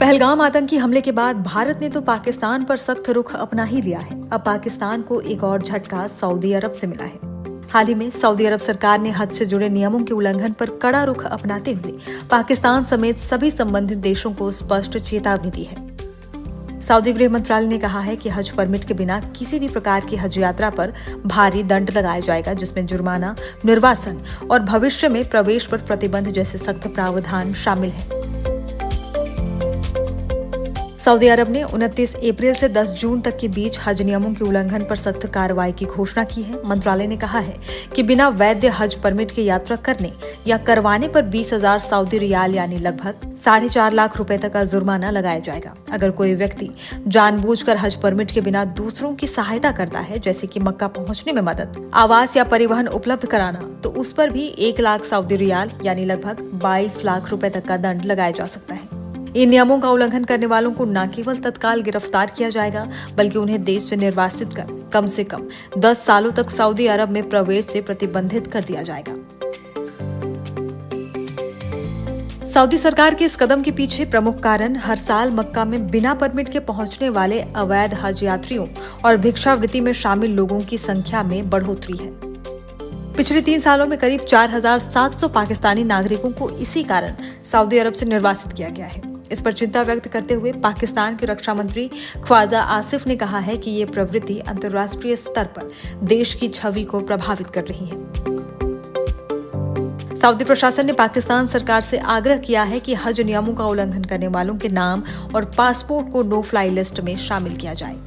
पहलगाम आतंकी हमले के बाद भारत ने तो पाकिस्तान पर सख्त रुख अपना ही लिया है। अब पाकिस्तान को एक और झटका सऊदी अरब से मिला है। हाल ही में सऊदी अरब सरकार ने हज से जुड़े नियमों के उल्लंघन पर कड़ा रुख अपनाते हुए पाकिस्तान समेत सभी संबंधित देशों को स्पष्ट चेतावनी दी है। सऊदी गृह मंत्रालय ने कहा है कि हज परमिट के बिना किसी भी प्रकार की हज यात्रा पर भारी दंड लगाया जाएगा, जिसमें जुर्माना, निर्वासन और भविष्य में प्रवेश पर प्रतिबंध जैसे सख्त प्रावधान शामिल हैं। सऊदी अरब ने 29 अप्रैल से 10 जून तक के बीच हज नियमों के उल्लंघन पर सख्त कार्रवाई की घोषणा की है। मंत्रालय ने कहा है कि बिना वैध हज परमिट की यात्रा करने या करवाने पर 20,000 सऊदी रियाल यानी लगभग 4.5 लाख रुपए तक का जुर्माना लगाया जाएगा। अगर कोई व्यक्ति जानबूझकर हज परमिट के बिना दूसरों की सहायता करता है, जैसे कि मक्का पहुंचने में मदद, आवास या परिवहन उपलब्ध कराना, तो उस पर भी 1 लाख सऊदी रियाल यानी लगभग 22 लाख रुपए तक का दंड लगाया जा सकता है। इन नियमों का उल्लंघन करने वालों को न केवल तत्काल गिरफ्तार किया जाएगा, बल्कि उन्हें देश से निर्वासित कर कम से कम 10 सालों तक सऊदी अरब में प्रवेश से प्रतिबंधित कर दिया जाएगा। सऊदी सरकार के इस कदम के पीछे प्रमुख कारण हर साल मक्का में बिना परमिट के पहुंचने वाले अवैध हज यात्रियों और भिक्षावृत्ति में शामिल लोगों की संख्या में बढ़ोतरी है। पिछले 3 सालों में करीब 4,700 पाकिस्तानी नागरिकों को इसी कारण सऊदी अरब से निर्वासित किया गया है। इस पर चिंता व्यक्त करते हुए पाकिस्तान के रक्षा मंत्री ख्वाजा आसिफ ने कहा है कि ये प्रवृत्ति अंतर्राष्ट्रीय स्तर पर देश की छवि को प्रभावित कर रही है। सऊदी प्रशासन ने पाकिस्तान सरकार से आग्रह किया है कि हज नियमों का उल्लंघन करने वालों के नाम और पासपोर्ट को नो फ्लाई लिस्ट में शामिल किया जाए।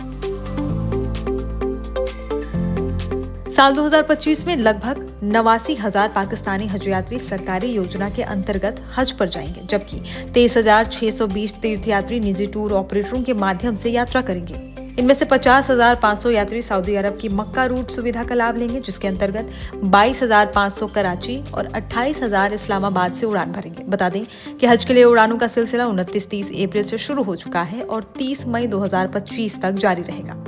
साल 2025 में लगभग 89,000 पाकिस्तानी हज यात्री सरकारी योजना के अंतर्गत हज पर जाएंगे, जबकि 23,620 तीर्थयात्री निजी टूर ऑपरेटरों के माध्यम से यात्रा करेंगे। इनमें से 50,500 यात्री सऊदी अरब की मक्का रूट सुविधा का लाभ लेंगे, जिसके अंतर्गत 22,500 कराची और 28,000 इस्लामाबाद से उड़ान भरेंगे। बता दें कि हज के लिए उड़ानों का सिलसिला 29-30 अप्रैल से शुरू हो चुका है और 30 मई 2025 तक जारी रहेगा।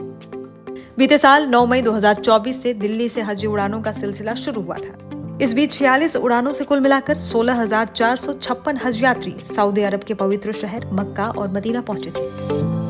बीते साल 9 मई 2024 से दिल्ली से हज उड़ानों का सिलसिला शुरू हुआ था। इस बीच 46 उड़ानों से कुल मिलाकर 16,456 हज यात्री सऊदी अरब के पवित्र शहर मक्का और मदीना पहुंचे थे।